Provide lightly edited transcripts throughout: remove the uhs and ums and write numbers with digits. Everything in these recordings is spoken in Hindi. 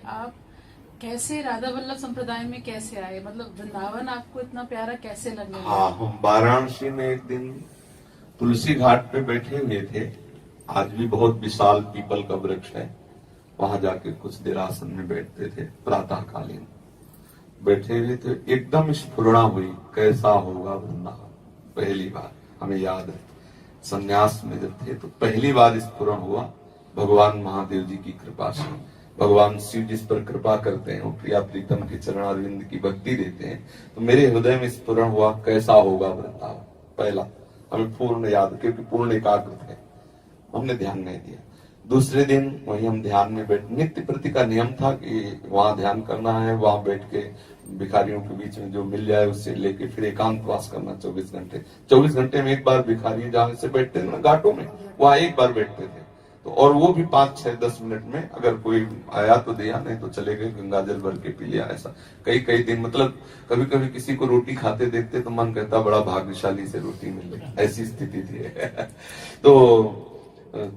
आप कैसे राधा वल्लभ संप्रदाय में कैसे आए, मतलब वृंदावन आपको इतना प्यारा कैसे लगने लगा? हाँ, हम वाराणसी में एक दिन तुलसी घाट पे बैठे हुए थे। आज भी बहुत विशाल पीपल का वृक्ष है, वहां जाके कुछ देर आसन में बैठते थे। प्रातः कालीन बैठे हुए थे, एकदम स्फुरणा हुई कैसा होगा वृंदावन। पहली बार हमें याद है, संन्यास में जब थे तो पहली बार स्फुरण हुआ। भगवान महादेव जी की कृपा से, भगवान शिव जिस पर कृपा करते हैं, वो प्रिया प्रीतम के चरण अरविंद की भक्ति देते हैं। तो मेरे हृदय में स्फुरण हुआ कैसा होगा वृंदावन। पहला हमें पूर्ण याद, क्योंकि पूर्ण एकाग्र थे, हमने ध्यान नहीं दिया। दूसरे दिन वही हम ध्यान में बैठ, नित्य प्रति का नियम था कि वहां ध्यान करना है, वहां बैठ के भिखारियों के बीच में जो मिल जाए उससे लेके फिर एकांतवास करना 24 घंटे। 24 घंटे में एक बार भिखारी जहां से बैठते थे ना घाटों में, वहां एक बार बैठते थे। तो और वो भी 5, 6, 10 मिनट में, अगर कोई आया तो दिया, नहीं तो चले गए, गंगा जल भर के पी लिया। ऐसा कई कई दिन, मतलब कभी कभी किसी को रोटी खाते देखते तो मन कहता बड़ा भाग्यशाली से रोटी मिल रही, ऐसी स्थिति थी। तो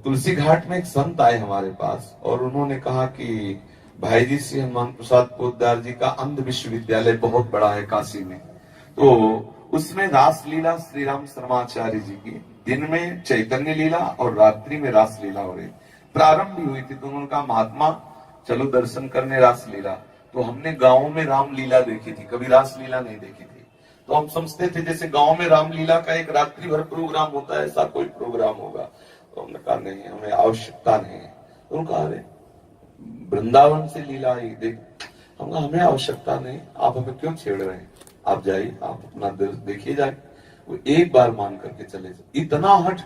तुलसी घाट में एक संत आए हमारे पास और उन्होंने कहा कि भाई जी श्री हनुमान प्रसाद पोद्दार जी का अंध विश्वविद्यालय बहुत बड़ा है काशी में, तो उसमें रासलीला श्री राम शर्माचार्य जी की दिन में चैतन्य लीला और रात्रि में रासलीला हो रही, प्रारंभ भी हुई थी। तो उन्होंने कहा महात्मा चलो दर्शन करने रासलीला। तो हमने गांव में रामलीला देखी थी, कभी रासलीला नहीं देखी थी। तो हम समझते थे जैसे गांव में रामलीला का एक रात्रि भर प्रोग्राम होता है, ऐसा कोई प्रोग्राम होगा। तो हमने कहा नहीं, हमें आवश्यकता नहीं है। तो उन्होंने कहा अरे वृंदावन से लीला ही देख, हम कहा हमें आवश्यकता नहीं, आप हमें क्यों छेड़ रहे हैं, आप जाइए, आप अपना देखिए जाए। वो एक बार मान करके चले जाए, इतना हट।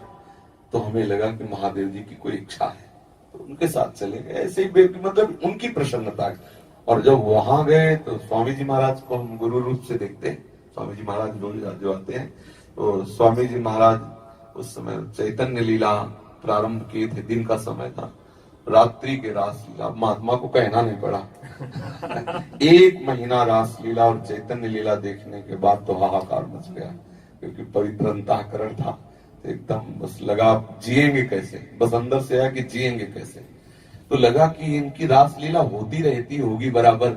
तो हमें लगा कि महादेव जी की कोई इच्छा है, तो उनके साथ चले गए। ऐसे ही मतलब उनकी प्रसन्नता। और जब वहां गए तो स्वामी जी महाराज को हम गुरु रूप से देखते हैं। स्वामी जी महाराज रोज जो आते हैं, तो स्वामी जी महाराज उस समय चैतन्य लीला प्रारंभ किए थे, दिन का समय था, रात्रि के रासलीला महात्मा को कहना नहीं पड़ा। 1 महीना रासलीला और चैतन्य लीला देखने के बाद तो हाहाकार मच गया, क्योंकि पवित्र अंतःकरण था। तो एकदम बस लगा जिएंगे कैसे, बस अंदर से आया कि जिएंगे कैसे। तो लगा कि इनकी रासलीला होती रहती होगी बराबर,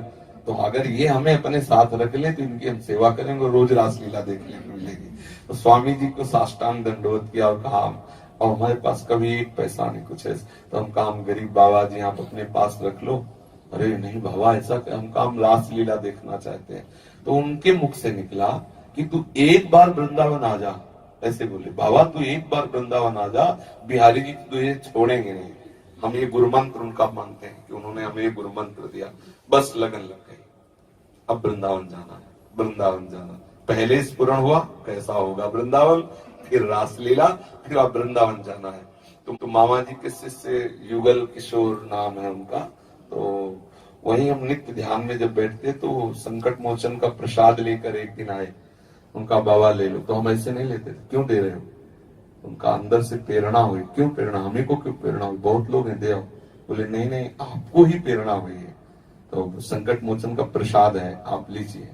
तो अगर ये हमें अपने साथ रख ले तो इनकी हम सेवा करेंगे, रोज रासलीला देखने को मिलेगी। तो स्वामी जी को साष्टांग दंडवत किया और कहा और हमारे पास कभी एक पैसा नहीं कुछ है, तो हम काम गरीब बाबा जी आप अपने पास रख लो। अरे नहीं बाबा ऐसा, हम काम रासलीला देखना चाहते हैं। तो उनके मुख से निकला कि तू एक बार वृंदावन आ जा, ऐसे बोले बाबा तू एक बार वृंदावन आ जा, बिहारी जी तुझे छोड़ेंगे नहीं। हम ये गुरु मंत्र उनका मानते हैं कि उन्होंने हमें ये गुरु मंत्र दिया, बस लगन लग गई, अब वृंदावन जाना है, वृंदावन जाना। पहले स्फुरण हुआ कैसा होगा वृंदावन, फिर रासलीला, फिर अब वृंदावन जाना है। तो मामा जी के शिष्य युगल किशोर नाम है उनका, तो वहीं हम नित्य ध्यान में जब बैठते तो संकट मोचन का प्रसाद लेकर एक दिन आए। उनका बाबा ले लो, तो हम ऐसे नहीं लेते थे, क्यों दे रहे हो। उनका अंदर से प्रेरणा हुई, क्यों प्रेरणा, हमें को क्यों प्रेरणा हुई, बहुत लोग हैं दे आओ। बोले नहीं नहीं आपको ही प्रेरणा हुई है, तो संकट मोचन का प्रसाद है आप लीजिए।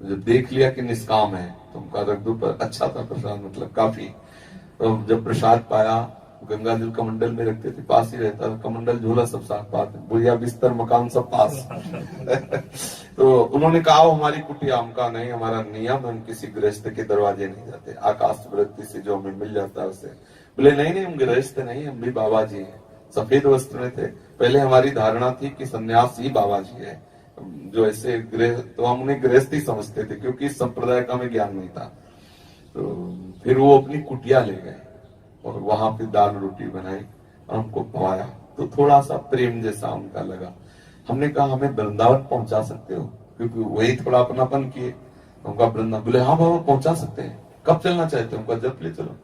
जब देख लिया कि निष्काम है तो उनका रख दो, पर अच्छा था प्रसाद, मतलब काफी। तो जब प्रसाद पाया, गंगा जल कमंडल में रखते थे, पास ही रहता था कमंडल, झोला सब साथ पास, बुढ़िया बिस्तर मकान सब पास। तो उन्होंने कहा हमारी कुटिया, हमका नहीं, हमारा नियम हम किसी गृहस्थ के दरवाजे नहीं जाते, आकाश वृत्ति से जो हमें मिल जाता है उसे। बोले नहीं नहीं हम गृहस्थ नहीं, हम भी बाबा जी हैं। सफेद वस्त्र में थे। पहले हमारी धारणा थी कि सन्यास ही बाबा जी है, जो ऐसे गृह, तो हम उन्हें गृहस्थी समझते थे क्योंकि इस संप्रदाय का हमें ज्ञान नहीं था। तो फिर वो अपनी कुटिया ले गए और वहां पे दाल रोटी बनाई और हमको खवाया, तो थोड़ा सा प्रेम जैसा उनका लगा। हमने कहा हमें वृंदावन पहुंचा सकते हो, क्योंकि वही थोड़ा अपनापन किए। उनका वृंदावन, बोले हाँ बाबा पहुंचा सकते हैं, कब चलना चाहते हो, उनका जब ले चलो।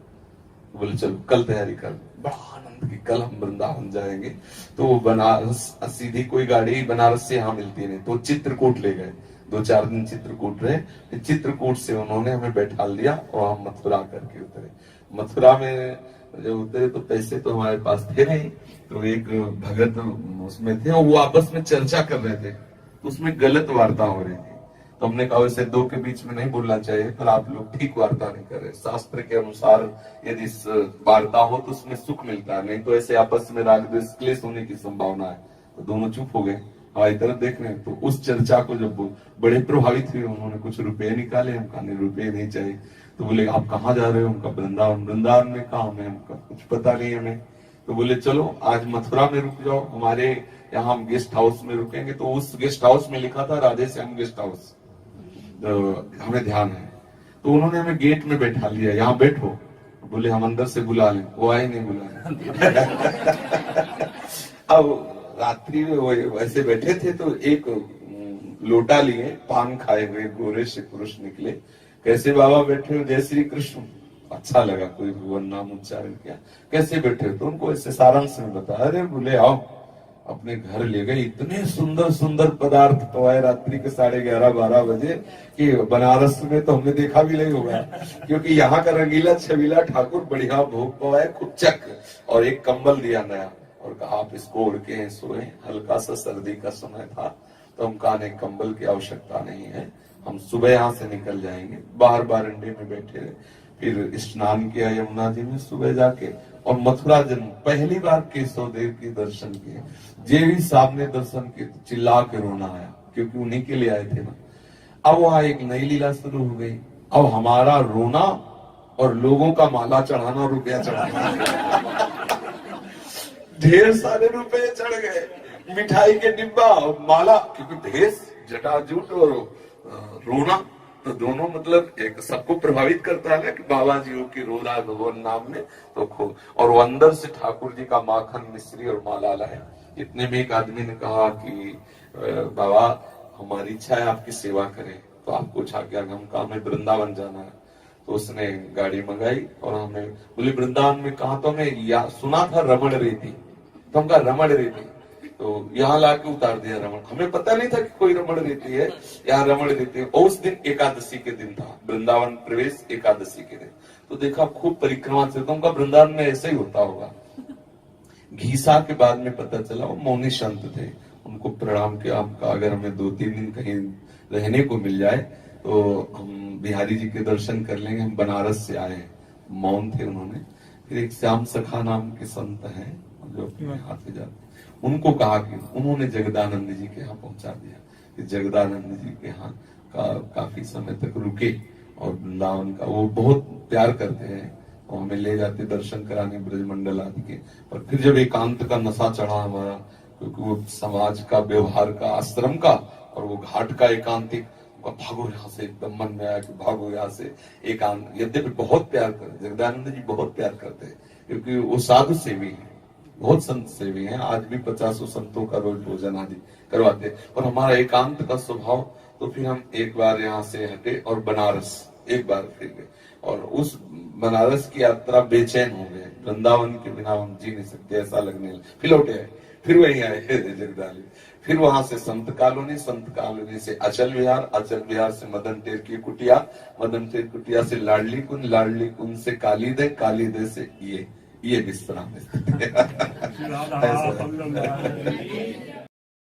बोले चलो कल तैयारी कर। बड़ा आनंद की कल हम वृंदावन जाएंगे। तो बनारस सीधी कोई गाड़ी बनारस से यहाँ मिलती नहीं, तो चित्रकूट ले गए, 2-4 दिन चित्रकूट रहे। चित्रकूट से उन्होंने हमें बैठा दिया और हम मथुरा करके उतरे। मथुरा में जब उतरे तो पैसे तो हमारे पास थे नहीं, तो एक भगत उसमें थे और वो आपस में चर्चा कर रहे थे, तो उसमें गलत वार्ता हो रही थी। तो हमने कहा वैसे दो के बीच में नहीं बोलना चाहिए, पर आप लोग ठीक वार्ता नहीं कर रहे। शास्त्र के अनुसार यदि वार्ता हो तो उसमें सुख मिलता है, नहीं तो ऐसे आपस में राग द्वेष क्लेश होने की संभावना है। तो दोनों चुप हो गए। हमारी तरफ देख रहे हैं। तो उस चर्चा को जब बड़े प्रभावित हुए, उन्होंने कुछ रुपए निकाले, हम कहा नहीं रुपए नहीं चाहिए। तो बोले आप कहाँ जा रहे हो? उनका वृंदावन। वृंदावन में कहा हमें, हमका कुछ पता नहीं हमें। तो बोले चलो आज मथुरा में रुक जाओ, हमारे यहाँ हम गेस्ट हाउस में रुकेंगे। तो उस गेस्ट हाउस में लिखा था राधे श्याम गेस्ट हाउस, तो हमें ध्यान है। तो उन्होंने हमें गेट में बैठा लिया, यहाँ बैठो। बोले हम अंदर से बुला लें, वो आए नहीं बुलाने। अब रात्रि में वो वैसे बैठे थे, तो एक लोटा लिए, पान खाए हुए गोरे से पुरुष निकले। कैसे बाबा बैठे हो? जय श्री कृष्ण। अच्छा लगा, कोई भगवान नाम उच्चारण किया। कैसे बैठे हो? तो उनको ऐसे सारांश में बताया। अरे बोले आओ, अपने घर ले गए। इतने सुंदर सुंदर पदार्थ पवाए रात्रि के 11:30-12 बजे कि बनारस में तो हमने देखा भी नहीं होगा, क्योंकि यहाँ का रंगीला छबीला ठाकुर बढ़िया भोग पवाए, खूब चक, और एक कंबल दिया नया, और कहा आप इसको ओढ़ के सोए। हल्का सा सर्दी का समय था, तो हम कहा नहीं, कंबल की आवश्यकता नहीं है, हम सुबह यहाँ से निकल जाएंगे। बाहर बारंडे में बैठे रहे, फिर स्नान किया यमुना जी में सुबह जाके, और मथुरा जन्म पहली बार केशव देव के दर्शन किए। जे भी साहब ने दर्शन किए, चिल्ला के रोना आया, क्योंकि उन्हीं के लिए आए थे ना। अब वहां एक नई लीला शुरू हो गई। अब हमारा रोना और लोगों का माला चढ़ाना, रुपया चढ़ाना। ढेर सारे रुपए चढ़ गए, मिठाई के डिब्बा और माला, क्योंकि भेष जटाजूट और रोना तो दोनों मतलब एक सबको प्रभावित करता है ना, कि बाबा जी हो की रो रहा है भगवान नाम में, तो खूब। और वो अंदर से ठाकुर जी का माखन मिश्री और माला लाए। इतने में एक आदमी ने कहा कि बाबा हमारी इच्छा है आपकी सेवा करें, तो आपको पूछा क्या? हम कहा हमें वृंदावन जाना है। तो उसने गाड़ी मंगाई और हमें बोले वृंदावन में कहा? तो हमें सुना था रमण रेती, तो हम कहा रमण रेती, तो यहाँ लाके उतार दिया रमण। हमें पता नहीं था कि कोई रमण रेती है, यहाँ रमण रेती है। और उस दिन एकादशी के दिन था, वृंदावन प्रवेश एकादशी के दिन। तो देखा खूब परिक्रमा से, तो उनका वृंदावन में ऐसे ही होता होगा। घीसा के बाद में पता चला वो मौनी संत थे। उनको प्रणाम किया, हमका अगर हमें 2-3 दिन कहीं रहने को मिल जाए तो हम बिहारी जी के दर्शन कर लेंगे, हम बनारस से आए हैं। मौन थे उन्होंने। फिर एक श्याम सखा नाम के संत हैं जो अपने हाथ पे जाते, उनको कहा कि उन्होंने जगदानंद जी के यहाँ पहुंचा दिया, कि जगदानंद जी के यहाँ काफी समय तक रुके, और वृंदावन का वो बहुत प्यार करते हैं, और हमें ले जाते दर्शन कराने ब्रजमंडल आदि के। पर फिर जब एकांत का नशा चढ़ा हमारा, क्योंकि वो समाज का, व्यवहार का, आश्रम का, और वो घाट का एकांतिक, भागो यहाँ से, एकदम मन में आया कि भागो यहाँ से एकांत। यद्यपि बहुत प्यार करते, जगदानंद जी बहुत प्यार करते हैं, क्योंकि वो साधु सेवी है, बहुत संत सेवी हैं। आज भी 50 संतों का रोज भोजन आदि करवाते। और हमारा एकांत का स्वभाव, तो फिर हम एक बार यहाँ से हटे और बनारस एक बार फिर गए, और उस बनारस की यात्रा बेचैन हो गए। वृंदावन के बिना हम जी नहीं सकते, ऐसा लगने लगा। फिर लौटे आए, फिर वहीं आए जगदाली। फिर वहां से संत कॉलोनी से अचल विहार से मदन टेर की कुटिया, मदन टेर कुटिया से लाडली कुंज से कालीदे से ये विश्राम।